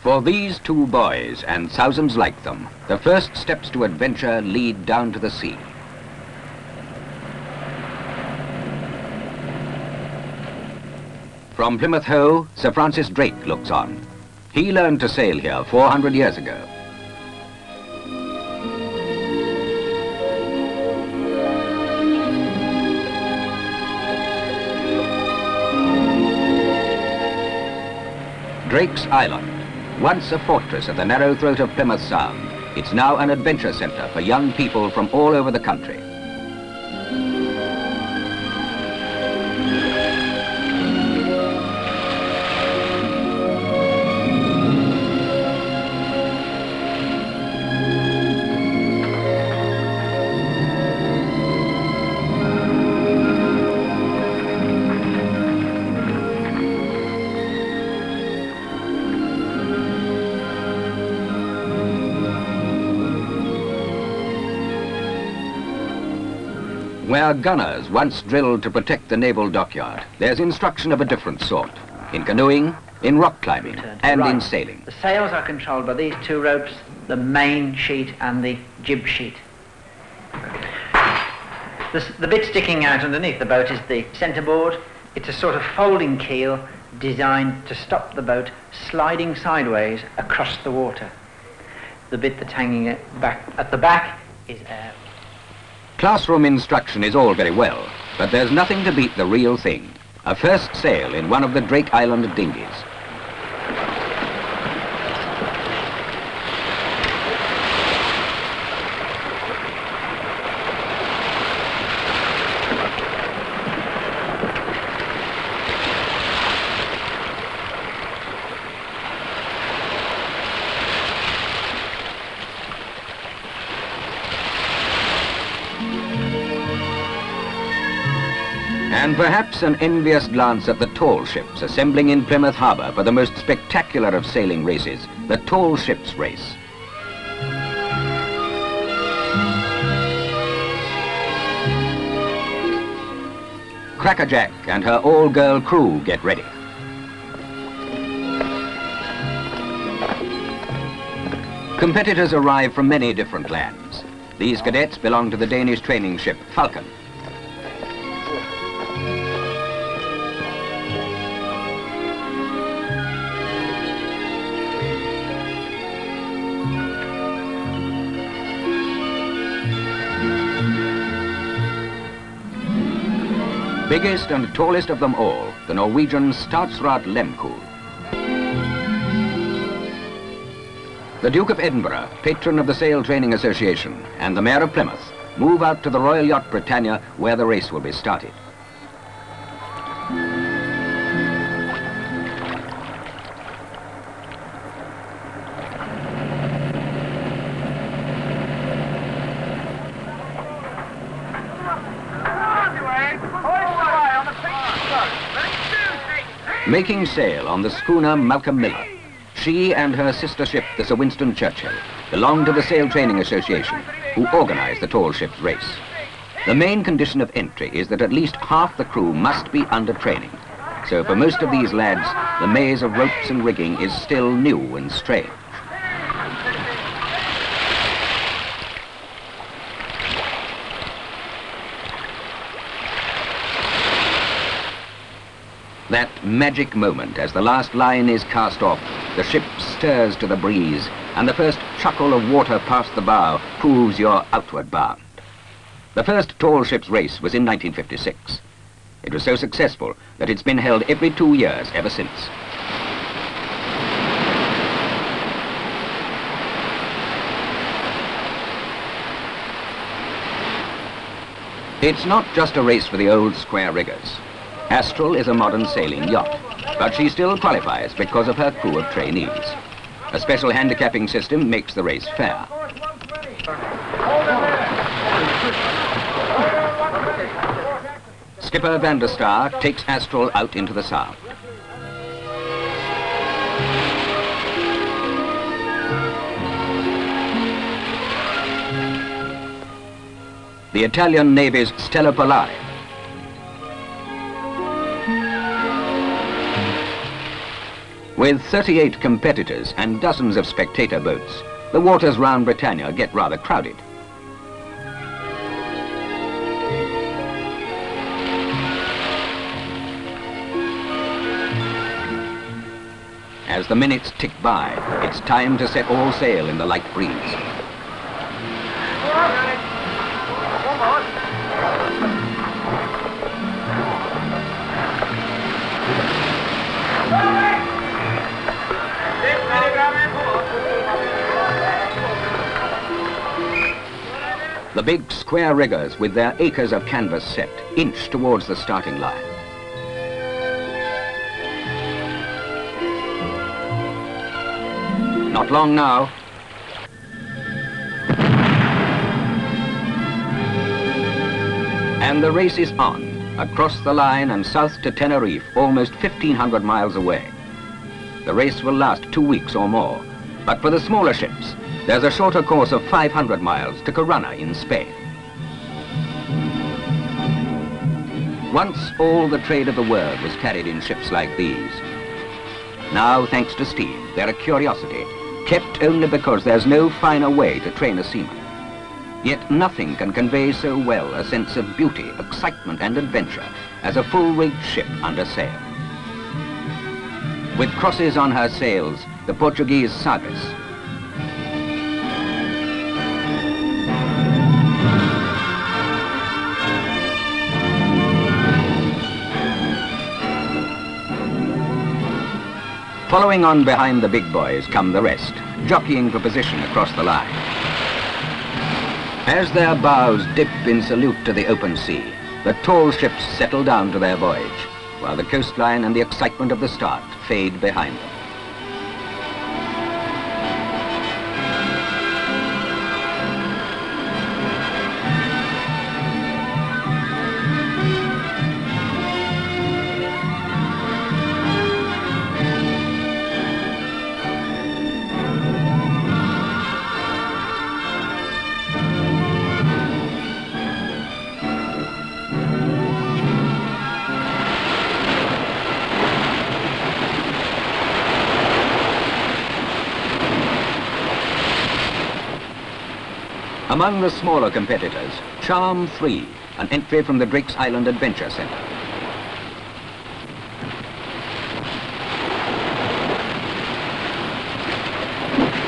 For these two boys, and thousands like them, the first steps to adventure lead down to the sea. From Plymouth Hoe, Sir Francis Drake looks on. He learned to sail here 400 years ago. Drake's Island, once a fortress at the narrow throat of Plymouth Sound, it's now an adventure centre for young people from all over the country. Where gunners once drilled to protect the naval dockyard, there's instruction of a different sort. In canoeing, in rock climbing, and in sailing. The sails are controlled by these two ropes, the main sheet and the jib sheet. The bit sticking out underneath the boat is the centreboard. It's a sort of folding keel designed to stop the boat sliding sideways across the water. The bit that's hanging at the back is air. Classroom instruction is all very well, but there's nothing to beat the real thing. A first sail in one of the Drake Island dinghies. And perhaps an envious glance at the tall ships assembling in Plymouth Harbour for the most spectacular of sailing races, the Tall Ships Race. Crackerjack and her all-girl crew get ready. Competitors arrive from many different lands. These cadets belong to the Danish training ship Falcon. Biggest and tallest of them all, the Norwegian Statsraad Lemkuhl. The Duke of Edinburgh, patron of the Sail Training Association, and the Mayor of Plymouth move out to the Royal Yacht Britannia, where the race will be started. Making sail on the schooner Malcolm Miller. She and her sister ship, the Sir Winston Churchill, belong to the Sail Training Association, who organise the Tall Ships Race. The main condition of entry is that at least half the crew must be under training. So for most of these lads, the maze of ropes and rigging is still new and strange. That magic moment as the last line is cast off, the ship stirs to the breeze, and the first chuckle of water past the bow proves you're outward bound. The first Tall Ships Race was in 1956. It was so successful that it's been held every 2 years ever since. It's not just a race for the old square riggers. Astral is a modern sailing yacht, but she still qualifies because of her crew of trainees. A special handicapping system makes the race fair. Skipper Van der Star takes Astral out into the Sound. The Italian Navy's Stella Polare. With 38 competitors and dozens of spectator boats, the waters round Britannia get rather crowded. As the minutes tick by, it's time to set all sail in the light breeze. The big square riggers with their acres of canvas set inch towards the starting line. Not long now. And the race is on, across the line and south to Tenerife, almost 1,500 miles away. The race will last 2 weeks or more, but for the smaller ships, there's a shorter course of 500 miles to Corunna in Spain. Once all the trade of the world was carried in ships like these. Now, thanks to steam, they're a curiosity, kept only because there's no finer way to train a seaman. Yet nothing can convey so well a sense of beauty, excitement and adventure as a full-rigged ship under sail. With crosses on her sails, the Portuguese Sagres. Following on behind the big boys come the rest, jockeying for position across the line. As their bows dip in salute to the open sea, the tall ships settle down to their voyage, while the coastline and the excitement of the start fade behind them. Among the smaller competitors, Charm 3, an entry from the Drake's Island Adventure Center.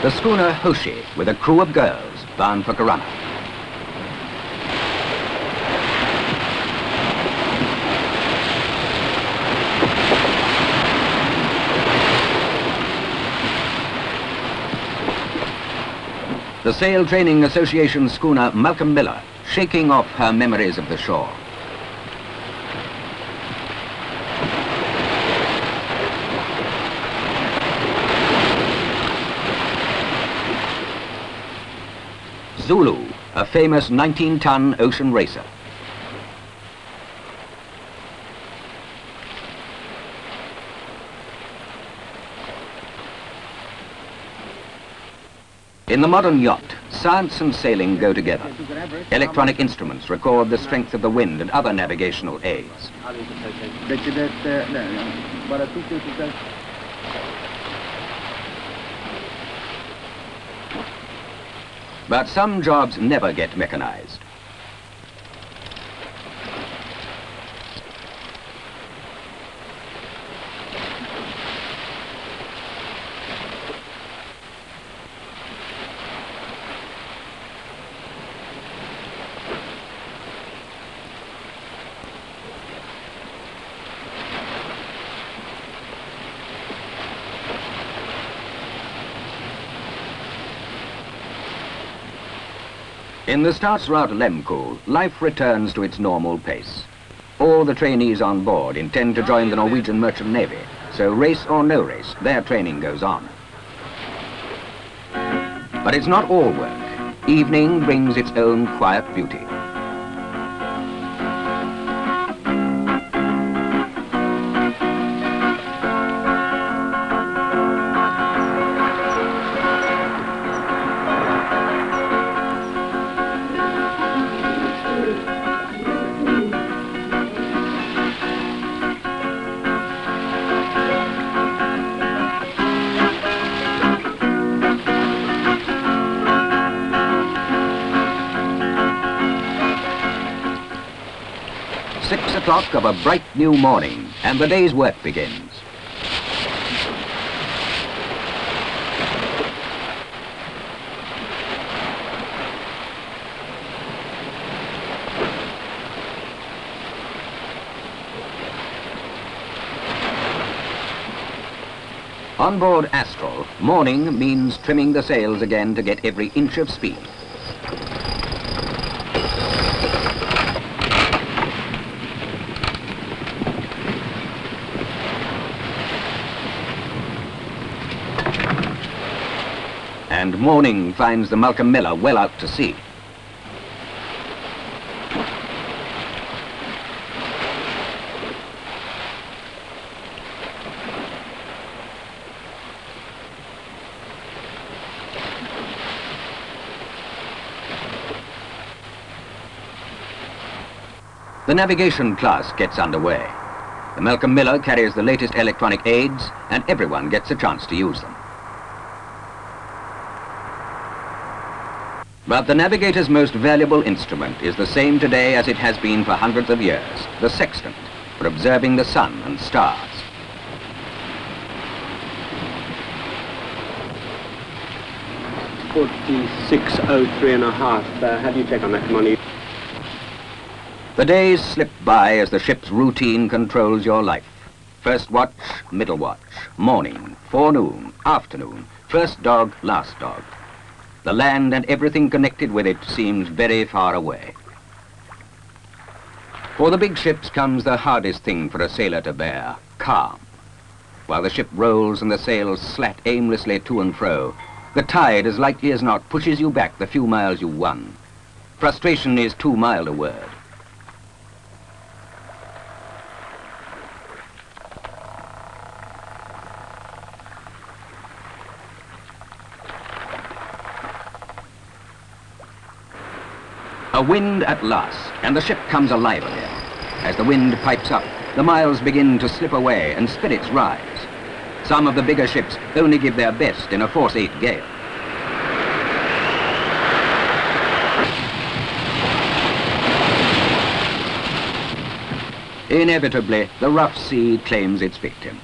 The schooner Hoshi, with a crew of girls, bound for Corunna. The Sail Training Association schooner Malcolm Miller, shaking off her memories of the shore. Zulu, a famous 19-ton ocean racer. In the modern yacht, science and sailing go together. Electronic instruments record the strength of the wind and other navigational aids. But some jobs never get mechanized. In the Stadsrad Lemko, life returns to its normal pace. All the trainees on board intend to join the Norwegian Merchant Navy, so race or no race, their training goes on. But it's not all work. Evening brings its own quiet beauty. o'clock of a bright new morning, and the day's work begins. On board Astral, morning means trimming the sails again to get every inch of speed. And morning finds the Malcolm Miller well out to sea. The navigation class gets underway. The Malcolm Miller carries the latest electronic aids, and everyone gets a chance to use them. But the navigator's most valuable instrument is the same today as it has been for hundreds of years, the sextant, for observing the sun and stars. $46.03.5. How do you check on that money? The days slip by as the ship's routine controls your life. First watch, middle watch, morning, forenoon, afternoon, first dog, last dog. The land and everything connected with it seems very far away. For the big ships comes the hardest thing for a sailor to bear, calm. While the ship rolls and the sails slat aimlessly to and fro, the tide, as likely as not, pushes you back the few miles you won. Frustration is too mild a word. A wind at last, and the ship comes alive again. As the wind pipes up, the miles begin to slip away and spirits rise. Some of the bigger ships only give their best in a force 8 gale. Inevitably, the rough sea claims its victim.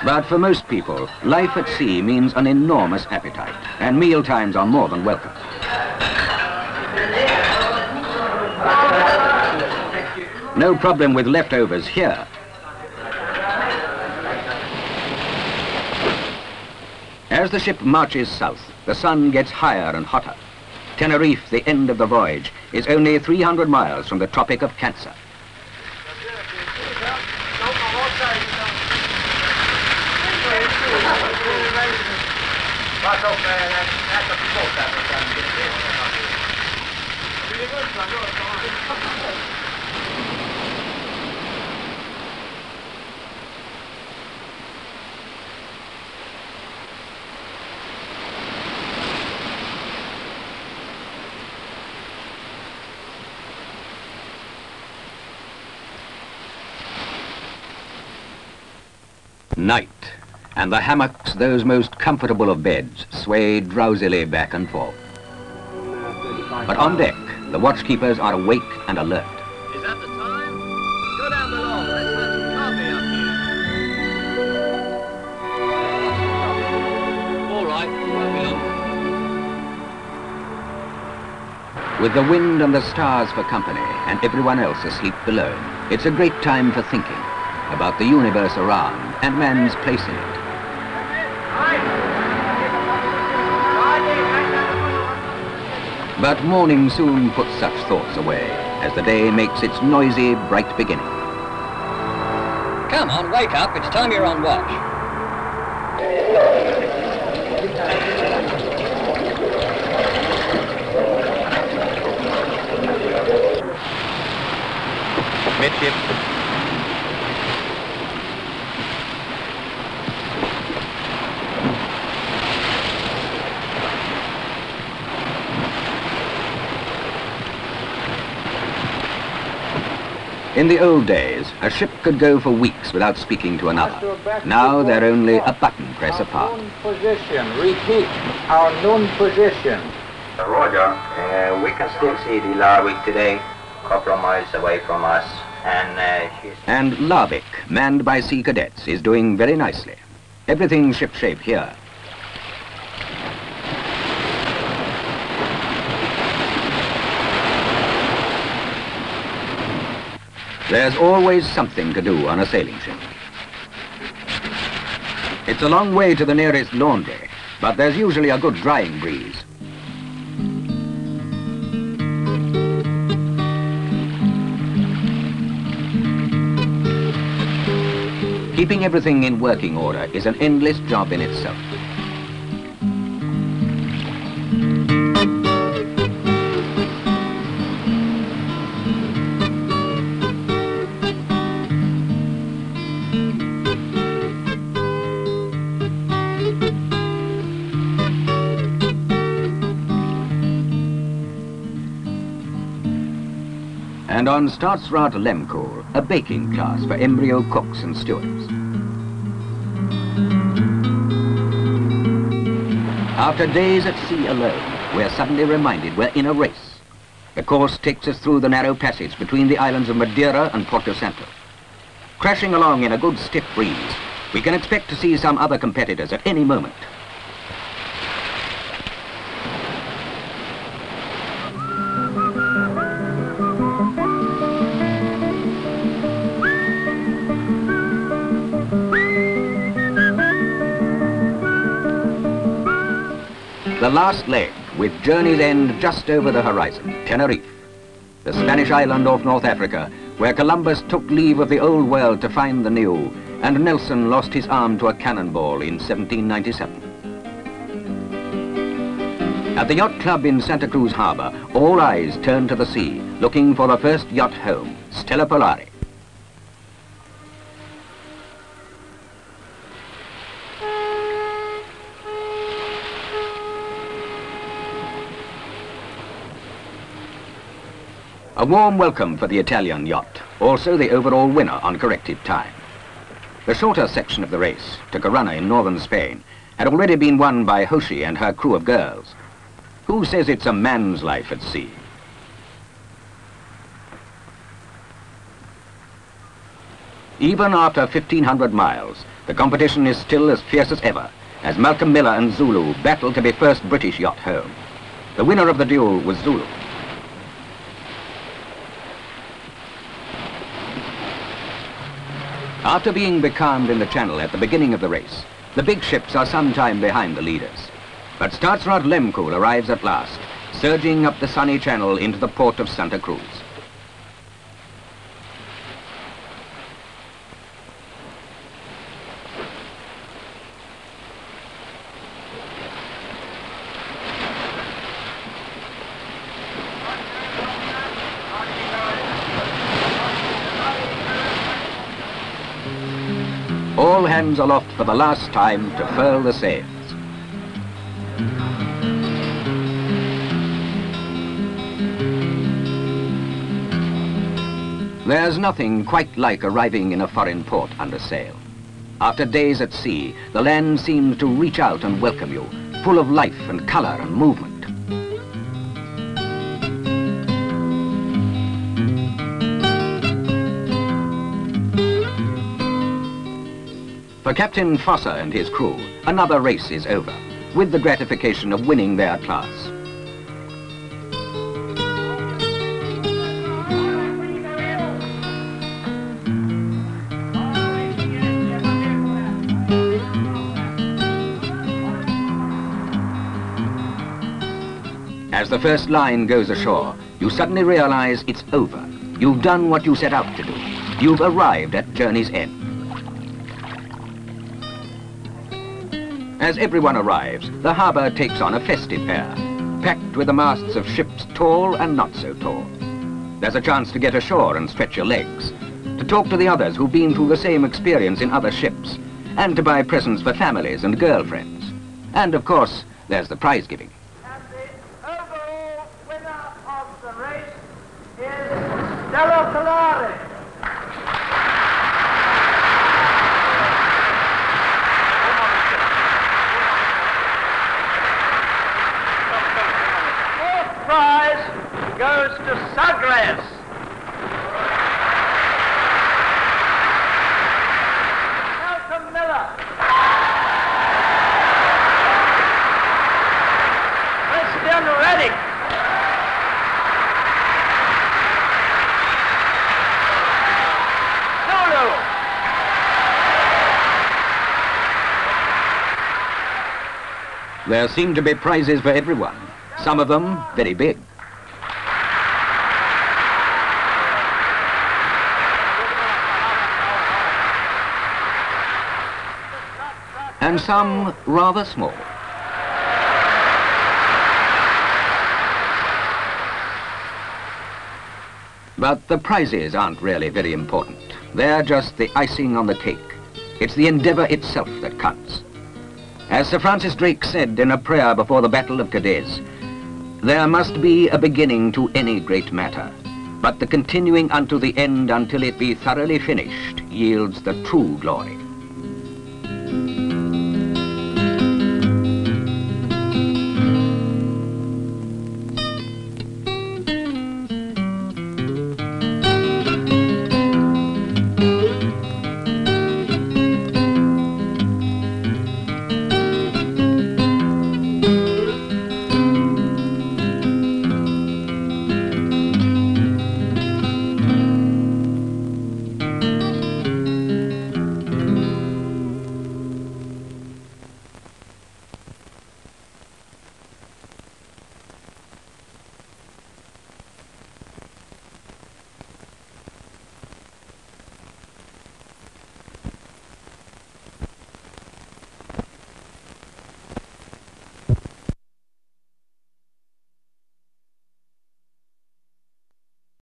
But for most people, life at sea means an enormous appetite, and meal times are more than welcome. No problem with leftovers here. As the ship marches south, the sun gets higher and hotter. Tenerife, the end of the voyage, is only 300 miles from the Tropic of Cancer. Night, and the hammocks, those most comfortable of beds, sway drowsily back and forth. But on deck, the watchkeepers are awake and alert. Is that the time? Go down below. Let's have some coffee up here. All right, won't be long. With the wind and the stars for company and everyone else asleep below, it's a great time for thinking about the universe around and man's place in it. But morning soon puts such thoughts away as the day makes its noisy, bright beginning. Come on, wake up. It's time you're on watch. Midship. In the old days, a ship could go for weeks without speaking to another. Now they're only a button press apart. Our known position. Repeat, our known position. Roger, we can still see the Larvik today, a couple of miles away from us. And Larvik, manned by sea cadets, is doing very nicely. Everything's shipshape here. There's always something to do on a sailing ship. It's a long way to the nearest laundry, but there's usually a good drying breeze. Keeping everything in working order is an endless job in itself. And on Statsraad Lemkool, a baking class for embryo cooks and stewards. After days at sea alone, we're suddenly reminded we're in a race. The course takes us through the narrow passage between the islands of Madeira and Porto Santo. Crashing along in a good stiff breeze, we can expect to see some other competitors at any moment. The last leg, with journey's end just over the horizon, Tenerife, the Spanish island off North Africa, where Columbus took leave of the old world to find the new, and Nelson lost his arm to a cannonball in 1797. At the Yacht Club in Santa Cruz Harbor, all eyes turned to the sea, looking for the first yacht home, Stella Polare. A warm welcome for the Italian yacht, also the overall winner on corrected time. The shorter section of the race, to Corunna in northern Spain, had already been won by Hoshi and her crew of girls. Who says it's a man's life at sea? Even after 1,500 miles, the competition is still as fierce as ever, as Malcolm Miller and Zulu battle to be first British yacht home. The winner of the duel was Zulu. After being becalmed in the channel at the beginning of the race, the big ships are some time behind the leaders. But Statsraad Lemkool arrives at last, surging up the sunny channel into the port of Santa Cruz. All hands aloft for the last time to furl the sails. There's nothing quite like arriving in a foreign port under sail. After days at sea, the land seems to reach out and welcome you, full of life and colour and movement. For Captain Fossa and his crew, another race is over, with the gratification of winning their class. As the first line goes ashore, you suddenly realize it's over. You've done what you set out to do. You've arrived at journey's end. As everyone arrives, the harbour takes on a festive air, packed with the masts of ships tall and not so tall. There's a chance to get ashore and stretch your legs, to talk to the others who've been through the same experience in other ships, and to buy presents for families and girlfriends. And of course, there's the prize giving. And the overall winner of the race is Stella Polare. Sagres. Malcolm Miller. Christian Reddick. Zulu. There seem to be prizes for everyone, some of them very big. And some rather small. But the prizes aren't really very important. They're just the icing on the cake. It's the endeavour itself that counts. As Sir Francis Drake said in a prayer before the Battle of Cadiz, there must be a beginning to any great matter, but the continuing unto the end until it be thoroughly finished yields the true glory.